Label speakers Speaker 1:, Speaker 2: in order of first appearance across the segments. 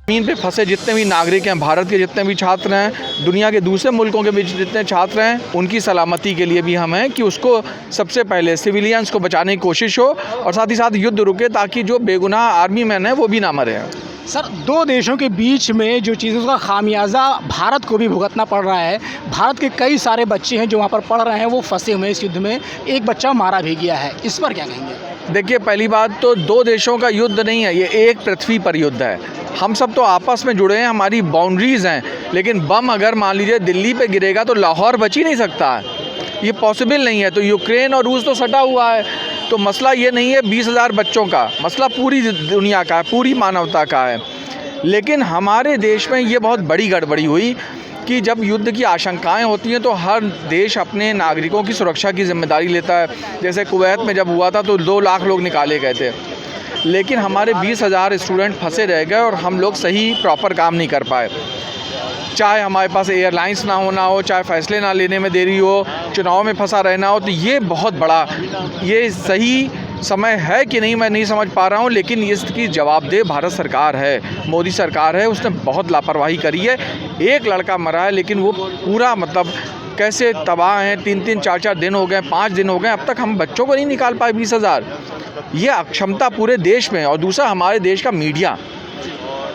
Speaker 1: ज़मीन पे फंसे जितने भी नागरिक हैं, भारत के जितने भी छात्र हैं, दुनिया के दूसरे मुल्कों के भी जितने छात्र हैं, उनकी सलामती के लिए भी हम हैं कि उसको सबसे पहले सिविलियंस को बचाने की कोशिश हो और साथ ही साथ युद्ध रुके ताकि जो बेगुनाह आर्मी मैन हैं वो भी ना मरे।
Speaker 2: सर, दो देशों के बीच में जो चीज़ों का खामियाजा भारत को भी भुगतना पड़ रहा है। भारत के कई सारे बच्चे हैं जो वहाँ पर पढ़ रहे हैं, वो फंसे हुए हैं इस युद्ध में। एक बच्चा मारा भी गया है, इस पर क्या कहेंगे?
Speaker 1: देखिए, पहली बात तो दो देशों का युद्ध नहीं है, ये एक पृथ्वी पर युद्ध है। हम सब तो आपस में जुड़े हैं, हमारी बाउंड्रीज़ हैं, लेकिन बम अगर मान लीजिए दिल्ली पे गिरेगा तो लाहौर बच ही नहीं सकता है, ये पॉसिबल नहीं है। तो यूक्रेन और रूस तो सटा हुआ है, तो मसला ये नहीं है 20,000 बच्चों का, मसला पूरी दुनिया का है, पूरी मानवता का है। लेकिन हमारे देश में ये बहुत बड़ी गड़बड़ी हुई कि जब युद्ध की आशंकाएं होती हैं तो हर देश अपने नागरिकों की सुरक्षा की जिम्मेदारी लेता है। जैसे कुवैत में जब हुआ था तो 2 लाख लोग निकाले गए थे, लेकिन हमारे 20,000 स्टूडेंट फंसे रह गए और हम लोग सही प्रॉपर काम नहीं कर पाए। चाहे हमारे पास एयरलाइंस ना होना हो, चाहे फैसले ना लेने में देरी हो, चुनाव में फंसा रहना हो, तो ये बहुत बड़ा, ये सही समय है कि नहीं मैं नहीं समझ पा रहा हूँ। लेकिन इसकी जवाबदेह भारत सरकार है, मोदी सरकार है, उसने बहुत लापरवाही करी है। एक लड़का मरा है लेकिन वो पूरा मतलब कैसे तबाह हैं, 3-3 4-4 दिन हो गए, 5 दिन हो गए, अब तक हम बच्चों को नहीं निकाल पाए 20,000। ये अक्षमता पूरे देश में। और दूसरा, हमारे देश का मीडिया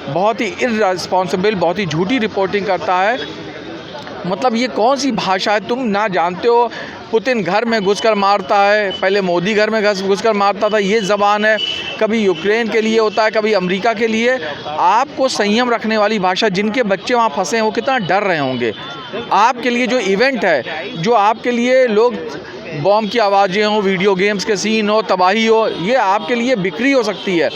Speaker 1: बहुत ही इर्रेस्पॉन्सिबल, बहुत ही झूठी रिपोर्टिंग करता है। मतलब ये कौन सी भाषा है, तुम ना जानते हो। पुतिन घर में घुसकर मारता है, पहले मोदी घर में घुसकर मारता था, ये ज़बान है। कभी यूक्रेन के लिए होता है, कभी अमेरिका के लिए। आपको संयम रखने वाली भाषा, जिनके बच्चे वहाँ फंसे हैं वो कितना डर रहे होंगे। आपके लिए जो इवेंट है, जो आपके लिए लोग बॉम्ब की आवाज़ें हों, वीडियो गेम्स के सीन हो, तबाही हो, ये आपके लिए बिक्री हो सकती है,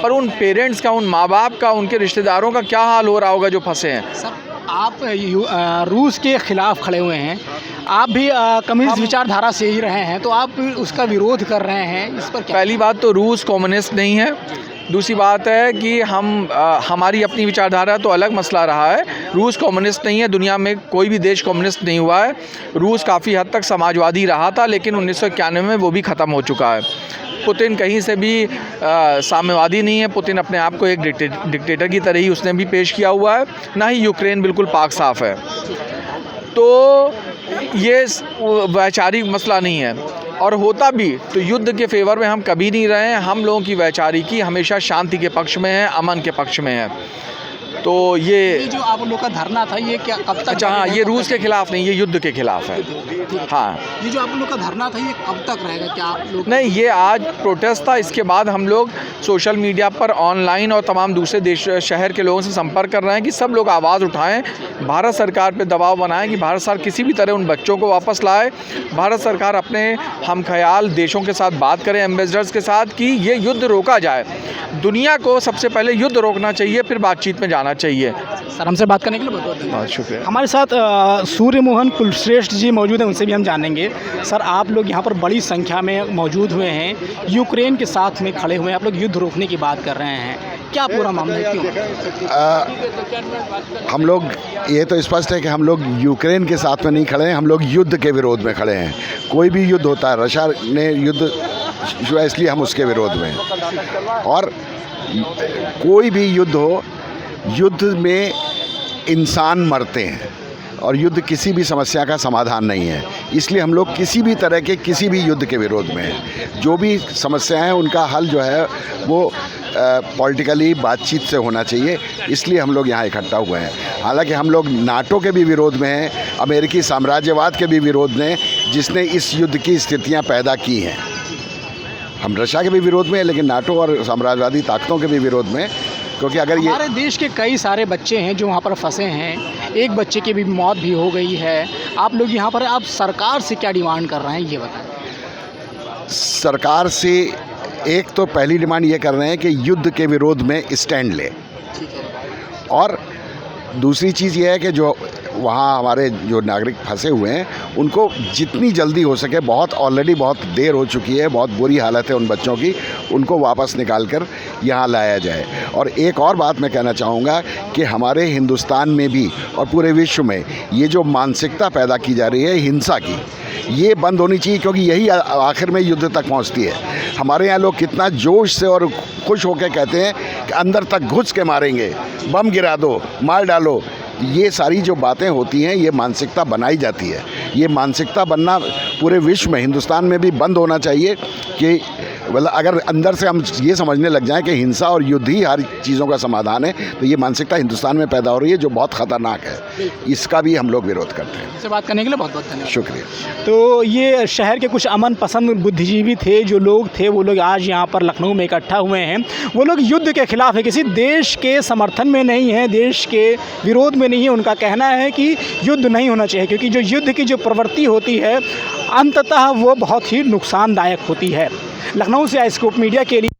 Speaker 1: पर उन पेरेंट्स का, उन माँ बाप का, उनके रिश्तेदारों का क्या हाल हो रहा होगा जो फंसे हैं।
Speaker 2: सर, आप रूस के ख़िलाफ़ खड़े हुए हैं, आप भी कम्युनिस्ट विचारधारा से ही रहे हैं, तो आप उसका विरोध कर रहे हैं, इस पर क्या?
Speaker 1: पहली बात तो रूस कम्युनिस्ट नहीं है। दूसरी बात है कि हमारी अपनी विचारधारा तो अलग मसला रहा है। रूस कम्युनिस्ट नहीं है, दुनिया में कोई भी देश कम्युनिस्ट नहीं हुआ है। रूस काफ़ी हद तक समाजवादी रहा था, लेकिन 1991 में वो भी ख़त्म हो चुका है। पुतिन कहीं से भी साम्यवादी नहीं है। पुतिन अपने आप को एक डिक्टेटर की तरह ही उसने भी पेश किया हुआ है। ना ही यूक्रेन बिल्कुल पाक साफ़ है। तो ये वैचारिक मसला नहीं है, और होता भी तो युद्ध के फेवर में हम कभी नहीं रहे हैं। हम लोगों की वैचारिकी हमेशा शांति के पक्ष में है, अमन के पक्ष में है। तो ये
Speaker 2: जो आप लोग का धरना था, ये क्या कब तक?
Speaker 1: अच्छा, हाँ, ये रूस के खिलाफ नहीं, ये युद्ध के खिलाफ है। हाँ,
Speaker 2: ये जो आप लोग का धरना था, ये कब तक रहेगा? क्या आप लोग?
Speaker 1: नहीं, ये आज प्रोटेस्ट था। इसके बाद हम लोग सोशल मीडिया पर, ऑनलाइन और तमाम दूसरे देश शहर के लोगों से संपर्क कर रहे हैं कि सब लोग आवाज़ उठाएं, भारत सरकार पे दबाव बनाएं कि भारत सरकार किसी भी तरह उन बच्चों को वापस लाए। भारत सरकार अपने हम ख्याल देशों के साथ बात करें, एम्बेसडर्स के साथ, कि ये युद्ध रोका जाए। दुनिया को सबसे पहले युद्ध रोकना चाहिए, फिर बातचीत में जाना चाहिए।
Speaker 2: सर, हमसे बात करने के लिए बहुत
Speaker 1: बहुत शुक्रिया।
Speaker 2: हमारे साथ सूर्य मोहन कुलश्रेष्ठ जी मौजूद हैं, उनसे भी हम जानेंगे। सर, आप लोग यहाँ पर बड़ी संख्या में मौजूद हुए हैं, यूक्रेन के साथ में खड़े हुए हैं, आप लोग युद्ध रोकने की बात कर रहे हैं, क्या पूरा मामला है, क्यों?
Speaker 3: हम लोग, ये तो स्पष्ट है कि हम लोग यूक्रेन के साथ में नहीं खड़े हैं, हम लोग युद्ध के विरोध में खड़े हैं। कोई भी युद्ध होता है, रशिया ने युद्ध शुरू, इसलिए हम उसके विरोध में हैं। और कोई भी युद्ध हो, युद्ध में इंसान मरते हैं और युद्ध किसी भी समस्या का समाधान नहीं है। इसलिए हम लोग किसी भी तरह के किसी भी युद्ध के विरोध में हैं। जो भी समस्याएं हैं उनका हल जो है वो पॉलिटिकली बातचीत से होना चाहिए, इसलिए हम लोग यहाँ इकट्ठा हुए हैं। हालांकि हम लोग नाटो के भी विरोध में हैं, अमेरिकी साम्राज्यवाद के भी विरोध में, जिसने इस युद्ध की स्थितियाँ पैदा की हैं। हम रशिया के भी विरोध में हैं, लेकिन नाटो और साम्राज्यवादी ताकतों के भी विरोध में, क्योंकि अगर ये
Speaker 2: हमारे देश के कई सारे बच्चे हैं जो वहाँ पर फंसे हैं, एक बच्चे की भी मौत भी हो गई है। आप लोग यहाँ पर, आप सरकार से क्या डिमांड कर रहे हैं, ये बताएं।
Speaker 3: सरकार से एक तो पहली डिमांड ये कर रहे हैं कि युद्ध के विरोध में स्टैंड ले, और दूसरी चीज़ ये है कि जो वहाँ हमारे जो नागरिक फंसे हुए हैं उनको जितनी जल्दी हो सके, ऑलरेडी बहुत देर हो चुकी है, बहुत बुरी हालत है उन बच्चों की, उनको वापस निकाल कर यहाँ लाया जाए। और एक और बात मैं कहना चाहूँगा कि हमारे हिंदुस्तान में भी और पूरे विश्व में ये जो मानसिकता पैदा की जा रही है हिंसा की, ये बंद होनी चाहिए, क्योंकि यही आखिर में युद्ध तक पहुंचती है। हमारे यहाँ लोग कितना जोश से और खुश होकर कहते हैं कि अंदर तक घुस के मारेंगे, बम गिरा दो, मार डालो। ये सारी जो बातें होती हैं, ये मानसिकता बनाई जाती है। ये मानसिकता बनना पूरे विश्व में, हिंदुस्तान में भी बंद होना चाहिए कि मतलब अगर अंदर से हम ये समझने लग जाएं कि हिंसा और युद्ध ही हर चीज़ों का समाधान है, तो ये मानसिकता हिंदुस्तान में पैदा हो रही है, जो बहुत ख़तरनाक है। इसका भी हम लोग विरोध करते हैं।
Speaker 2: से बात करने के लिए बहुत बहुत धन्यवाद।
Speaker 3: शुक्रिया।
Speaker 2: तो ये शहर के कुछ अमन पसंद बुद्धिजीवी थे, जो लोग थे, वो लोग आज यहाँ पर लखनऊ में इकट्ठा हुए हैं। वो लोग युद्ध के खिलाफ है, किसी देश के समर्थन में नहीं है, देश के विरोध में नहीं है। उनका कहना है कि युद्ध नहीं होना चाहिए, क्योंकि जो युद्ध की जो प्रवृत्ति होती है अंततः वो बहुत ही नुकसानदायक होती है। लखनऊ से स्कूप मीडिया के लिए